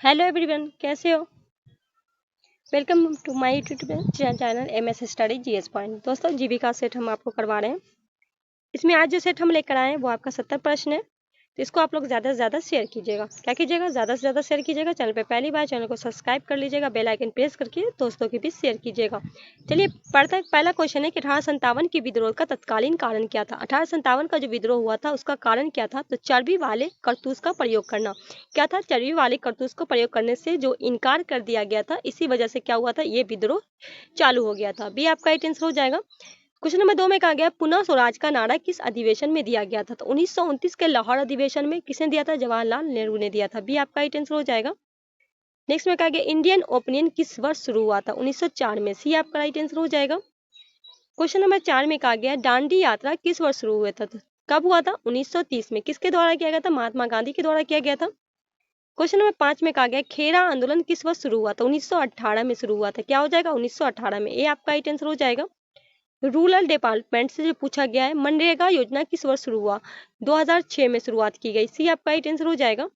Hello everyone, कैसे हो। Welcome to my YouTube channel MS study GS point. दोस्तों, Jeevika set हम आपको करवा रहे हैं। इसमें आज जो सेट हम लेकर आए हैं वो आपका 70 प्रश्न है। तो इसको आप लोग ज़्यादा से ज़्यादा शेयर कीजिएगा। क्या कीजिएगा? ज़्यादा से ज़्यादा शेयर कीजिएगा। चैनल पे पहली बार चैनल को सब्सक्राइब कर लीजिएगा, बेल आइकन प्रेस करके दोस्तों के बीच शेयर कीजिएगा। चलिए पहला क्वेश्चन है कि 1857 के विद्रोह का तत्कालीन कारण क्या था। 1857 का जो विद्रोह हुआ था उसका कारण क्या था? तो चर्बी वाले कारतूस का प्रयोग करना। क्या था? चर्बी वाले कारतूस को प्रयोग करने से जो इनकार कर दिया गया था, इसी वजह से क्या हुआ था, ये विद्रोह चालू हो गया था। बी आपका राइट आंसर हो जाएगा। क्वेश्चन नंबर 2 में कहा गया पुनः स्वराज का नारा किस अधिवेशन में दिया गया था। तो 1929 के लाहौर अधिवेशन में किसने दिया था? जवाहरलाल नेहरू ने दिया था। बी आपका राइट आंसर हो जाएगा। नेक्स्ट में कहा गया इंडियन ओपिनियन किस वर्ष शुरू हुआ था? 1904 में। सी आपका राइट आंसर हो जाएगा। क्वेश्चन नंबर 4 में कहा गया दांडी यात्रा किस वर्ष शुरू हुआ था? कब हुआ था? 1930 में। किसके द्वारा किया गया था? महात्मा गांधी के द्वारा किया गया था। क्वेश्चन नंबर 5 में कहा गया खेरा आंदोलन किस वर्ष शुरू हुआ था? 1918 में शुरू हुआ था। क्या हो जाएगा? 1918 में। ए आपका राइट आंसर हो जाएगा। रूरल डिपार्टमेंट से जो पूछा गया है मनरेगा योजना किस वर्ष शुरू हुआ? 2006 में शुरुआत की गई। सी आपका राइट आंसर हो जाएगा।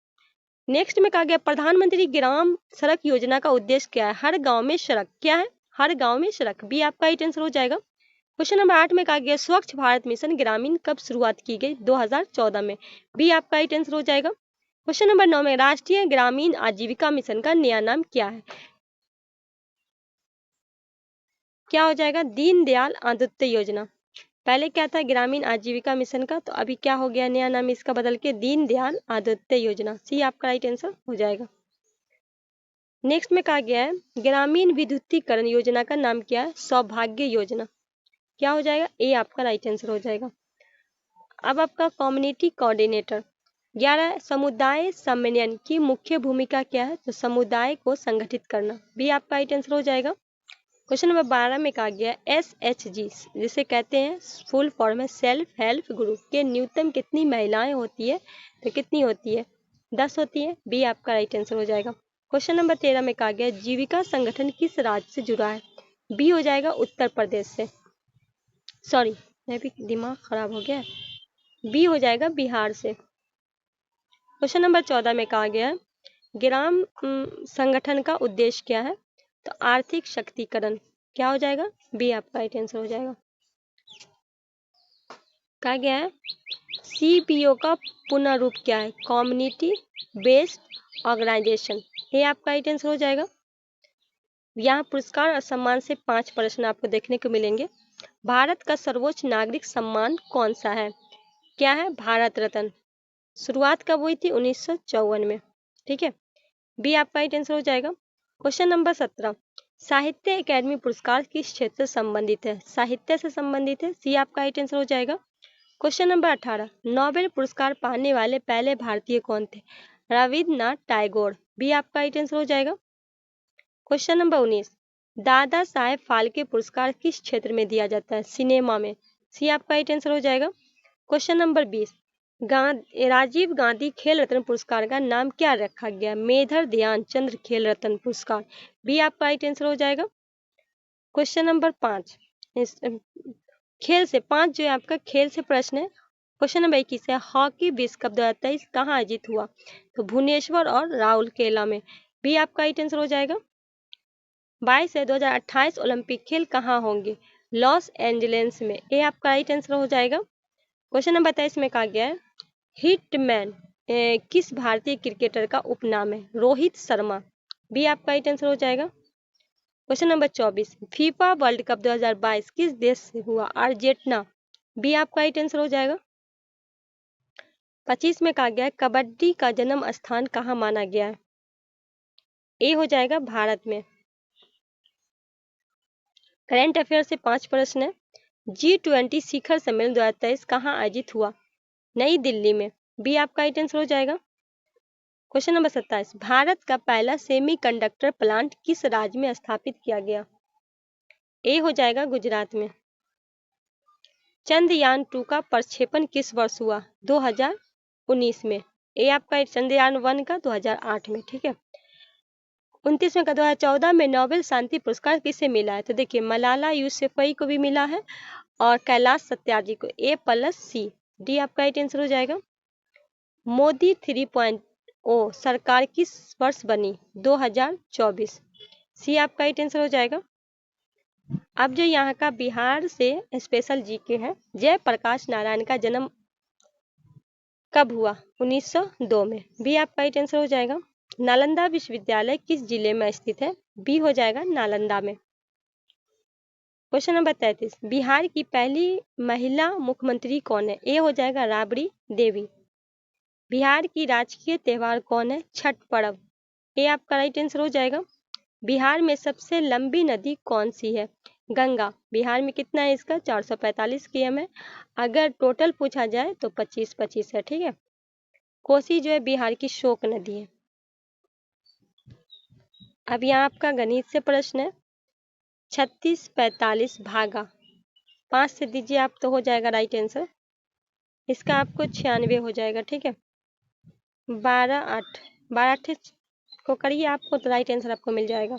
नेक्स्ट में कहा गया प्रधानमंत्री ग्राम सड़क योजना का उद्देश्य क्या है? हर गांव में सड़क। क्या है? हर गांव में सड़क। बी आपका राइट आंसर हो जाएगा। क्वेश्चन नंबर 8 में कहा गया स्वच्छ भारत मिशन ग्रामीण कब शुरुआत की गई? 2014 में। बी आपका राइट आंसर हो जाएगा। क्वेश्चन नंबर 9 में राष्ट्रीय ग्रामीण आजीविका मिशन का नया नाम क्या है? क्या हो जाएगा? दीनदयाल अंत्योदय योजना। पहले क्या था? ग्रामीण आजीविका मिशन का। तो अभी क्या हो गया? नया नाम इसका बदल के दीनदयाल अंत्योदय योजना। सी आपका राइट आंसर हो जाएगा। नेक्स्ट में कहा गया है ग्रामीण विद्युतीकरण योजना का नाम क्या है? सौभाग्य योजना। क्या हो जाएगा? ए आपका राइट आंसर हो जाएगा। अब आपका कम्युनिटी कोऑर्डिनेटर 11 समुदाय सम्मेलन की मुख्य भूमिका क्या है? तो समुदाय को संगठित करना। बी आपका राइट आंसर हो जाएगा। क्वेश्चन नंबर 12 में कहा गया SHG जिसे कहते हैं फुल फॉर्म है सेल्फ हेल्प ग्रुप के न्यूनतम कितनी महिलाएं होती है? तो कितनी होती है? 10 होती है। बी आपका राइट आंसर हो जाएगा। क्वेश्चन नंबर 13 में कहा गया जीविका संगठन किस राज्य से जुड़ा है? बी हो जाएगा उत्तर प्रदेश से। सॉरी, मैं भी दिमाग खराब हो गया। बी हो जाएगा बिहार से। क्वेश्चन नंबर 14 में कहा गया ग्राम संगठन का उद्देश्य क्या है? तो आर्थिक शक्तिकरण। क्या हो जाएगा? बी आपका राइट आंसर हो जाएगा। कहा गया है CPO का पूर्ण रूप क्या है? Community based organisation. ये आपका राइट आंसर हो जाएगा। यहाँ पुरस्कार और सम्मान से 5 प्रश्न आपको देखने को मिलेंगे। भारत का सर्वोच्च नागरिक सम्मान कौन सा है? क्या है? भारत रत्न। शुरुआत कब हुई थी? 1954 में। ठीक है। बी आपका राइट आंसर हो जाएगा। क्वेश्चन नंबर 17 साहित्य अकादमी पुरस्कार किस क्षेत्र से संबंधित है? साहित्य से संबंधित है। सी आपका राइट आंसर हो जाएगा। क्वेश्चन नंबर 18 नोबेल पुरस्कार पाने वाले पहले भारतीय कौन थे? रविन्द्रनाथ टैगोर। बी आपका राइट आंसर हो जाएगा। क्वेश्चन नंबर 19 दादा साहेब फाल्के पुरस्कार किस क्षेत्र में दिया जाता है? सिनेमा में। सी आपका राइट आंसर हो जाएगा। क्वेश्चन नंबर 20 राजीव गांधी खेल रत्न पुरस्कार का नाम क्या रखा गया? मेजर ध्यानचंद खेल रत्न पुरस्कार। बी आपका राइट आंसर हो जाएगा। क्वेश्चन नंबर 5 खेल से 5 जो है आपका खेल से प्रश्न है। क्वेश्चन नंबर 21 है हॉकी विश्व कप 2023 कहाँ आयोजित हुआ? तो भुवनेश्वर और राउरकेला में। बी आपका राइट आंसर हो जाएगा। 22 है 2028 ओलंपिक खेल कहाँ होंगे? लॉस एंजलिस में। ए आपका राइट आंसर हो जाएगा। क्वेश्चन नंबर 23 में कहा गया है हिटमैन किस भारतीय क्रिकेटर का उपनाम है? रोहित शर्मा। बी आपका राइट आंसर हो जाएगा। Question number 24 FIFA world cup 2022 किस देश से हुआ? अर्जेंटीना। बी आपका राइट आंसर हो जाएगा। 25 में कहा गया है कबड्डी का जन्म स्थान कहाँ माना गया है? ए हो जाएगा भारत में। करंट अफेयर से 5 प्रश्न है। G20 शिखर सम्मेलन 2023 कहाँ आयोजित हुआ? नई दिल्ली में। बी आपका राइट आंसर हो जाएगा। क्वेश्चन नंबर 27 भारत का पहला सेमीकंडक्टर प्लांट किस राज्य में स्थापित किया गया? ए हो जाएगा गुजरात में। चंद्रयान 2 का प्रक्षेपण किस वर्ष हुआ? 2019 में। ए आपका चंद्रयान 1 का 2008 में। ठीक है। 29 में का 2014 में नोबेल शांति पुरस्कार किसे मिला है? तो देखिए मलाला यूसुफजई को भी मिला है और कैलाश सत्यार्थी को। A+C। डी आपका राइट आंसर हो जाएगा। मोदी 3.0 सरकार किस वर्ष बनी? 2024। सी आपका ही आंसर हो जाएगा। अब जो यहाँ का बिहार से स्पेशल जीके है, जयप्रकाश नारायण का जन्म कब हुआ? 1902 में। बी आपका ही आंसर हो जाएगा। नालंदा विश्वविद्यालय किस जिले में स्थित है? बी हो जाएगा नालंदा में। क्वेश्चन नंबर 33, बिहार की पहली महिला मुख्यमंत्री कौन है? ए हो जाएगा राबड़ी देवी। बिहार की राजकीय त्योहार कौन है? छठ पर्व। ए आपका राइट आंसर हो जाएगा। बिहार में सबसे लंबी नदी कौन सी है? गंगा। बिहार में कितना है इसका? 445 km है। अगर टोटल पूछा जाए तो 25-25 है, ठीक है। कोसी जो है बिहार की शोक नदी है। अब यहाँ आपका गणित से प्रश्न है। 36 45 भागा 5 से दीजिए आप तो हो जाएगा राइट आंसर। इसका आपको 96 हो जाएगा, ठीक है। 12 को करिए आपको तो राइट आंसर आपको मिल जाएगा।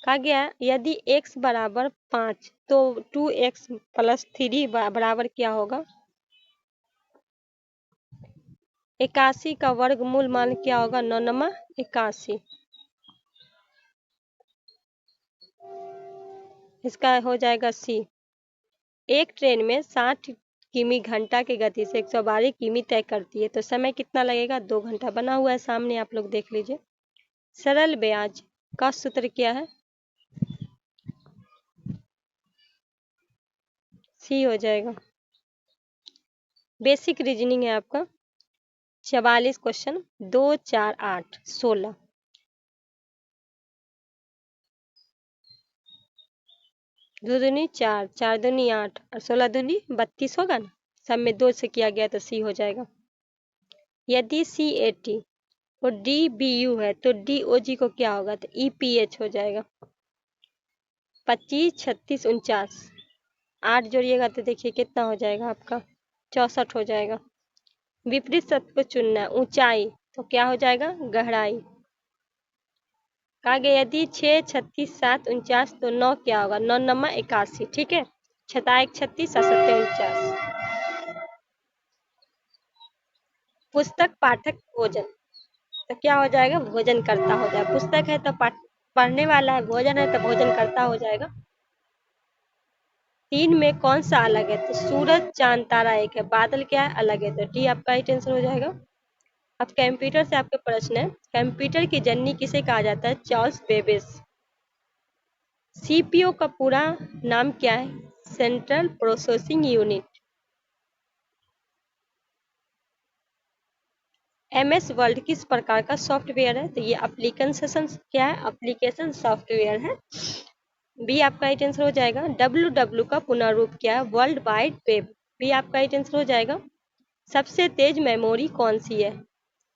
कहा गया यदि x बराबर 5 तो 2x प्लस 3 बराबर क्या होगा? 81 का वर्गमूल मान क्या होगा? 9 81। इसका हो जाएगा सी। एक ट्रेन में 60 किमी घंटा की गति से 112 किमी तय करती है तो समय कितना लगेगा? 2 घंटा। बना हुआ है सामने, आप लोग देख लीजिए। सरल ब्याज का सूत्र क्या है? सी हो जाएगा। बेसिक रीजनिंग है आपका। 44 क्वेश्चन। 2 4 8 16। 2 दूनी 4, 4 दूनी 8 और 16 दूनी 32 होगा ना। सब में 2 से किया गया तो सी हो जाएगा। यदि CAT और DBU है तो DOG को क्या होगा? तो EPH हो जाएगा। 25 36 49 8 जोड़िएगा तो देखिए कितना हो जाएगा आपका? 64 हो जाएगा। विपरीत शब्द को चुनना है। ऊंचाई तो क्या हो जाएगा? गहराई। कहा गया यदि 6 36 7 49 तो 9 क्या होगा? 9 9 81, ठीक है। 6 1 36 7 49। पुस्तक पाठक भोजन तो क्या हो जाएगा? भोजन करता हो जाएगा। पुस्तक है तो पढ़ने वाला है, भोजन है तो भोजन करता हो जाएगा। 3 में कौन सा अलग है? तो सूरज चांद तारा एक है, बादल क्या है? अलग है, तो डी आपका ही आंसर हो जाएगा। अब कंप्यूटर से आपके प्रश्न है। कंप्यूटर की जननी किसे कहा जाता है? Charles Babbage. सीपीयू का पूरा नाम क्या है? Central processing unit. MS world किस प्रकार का सॉफ्टवेयर है? तो ये एप्लीकेशन क्या है? एप्लीकेशन सॉफ्टवेयर है। बी आपका राइट आंसर हो जाएगा। WW का पुनः रूप क्या है? World wide web. बी आपका राइट आंसर हो जाएगा। सबसे तेज मेमोरी कौन सी है?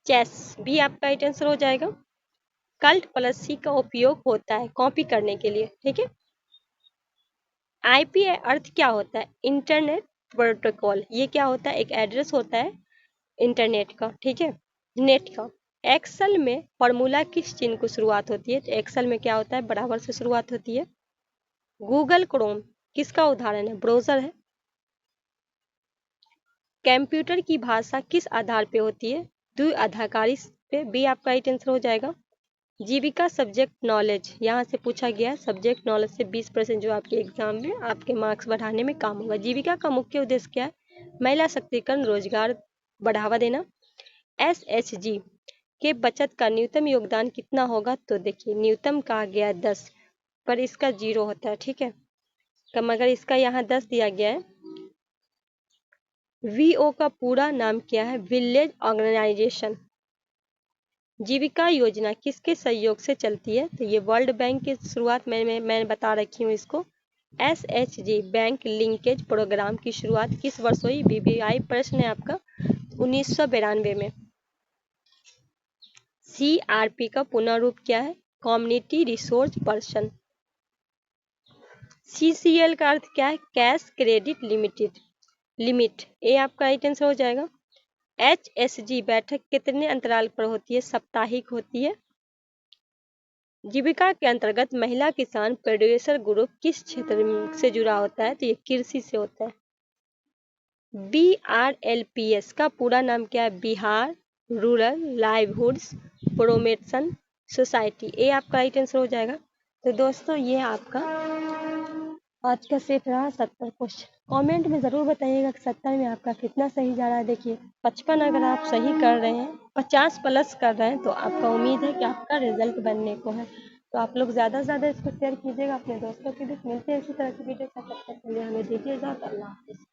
चेस। बी आपका राइट आंसर हो जाएगा। कल्ट प्लस सी का उपयोग होता है कॉपी करने के लिए, ठीक है। IP अर्थ क्या होता है? Internet protocol. ये क्या होता है? एक एड्रेस होता है इंटरनेट का, ठीक है, नेट का। एक्सेल में फॉर्मूला किस चिन्ह को शुरुआत होती है? तो एक्सेल में क्या होता है? बराबर से शुरुआत होती है। गूगल क्रोम किसका उदाहरण है? ब्राउजर है। कंप्यूटर की भाषा किस आधार पे होती है? द्विआधाकारी पे। बी आपका राइट आंसर हो जाएगा। जीविका सब्जेक्ट नॉलेज यहाँ से पूछा गया। सब्जेक्ट नॉलेज से 20% जो आपके एग्जाम में आपके मार्क्स बढ़ाने में काम होगा। जीविका का मुख्य उद्देश्य क्या है? महिला शक्तिकरण, रोजगार बढ़ावा देना। SHG के बचत का न्यूनतम योगदान कितना होगा? तो देखिए न्यूनतम कहा गया है 10 पर इसका 0 होता है, ठीक है। मगर इसका यहाँ 10 दिया गया है। VO का पूरा नाम क्या है? Village organisation. जीविका योजना किसके सहयोग से चलती है? तो ये वर्ल्ड बैंक की शुरुआत मैं बता रखी हूँ इसको। SHG बैंक लिंकेज प्रोग्राम की शुरुआत किस वर्ष हुई? BBI प्रश्न है आपका 1992 में। CRP का पुनः रूप क्या है? Community resource person. CCL का अर्थ क्या है? Cash credit limit. ए आपका राइट आंसर हो जाएगा। HSG बैठक कितने अंतराल पर होती है? साप्ताहिक होती है। जीविका के अंतर्गत महिला किसान प्रोड्यूसर ग्रुप किस क्षेत्र से जुड़ा होता है? तो ये कृषि से होता है। BRLPS का पूरा नाम क्या है? Bihar rural livelihoods promotion society. A आपका राइट आंसर हो जाएगा। तो दोस्तों ये आपका आज का सेट रहा 70 क्वेश्चन। कमेंट में ज़रूर बताइएगा कि 70 में आपका कितना सही जा रहा है। देखिए 55 अगर आप सही कर रहे हैं, 50 प्लस कर रहे हैं, तो आपका उम्मीद है कि आपका रिजल्ट बनने को है। तो आप लोग ज़्यादा से ज़्यादा इसको शेयर कीजिएगा अपने दोस्तों के बीच। मिलते हैं इसी तरह की वीडियो के साथ, तब तक के लिए हमें दीजिए इजाज़त। अल्लाह हाफ़िज़।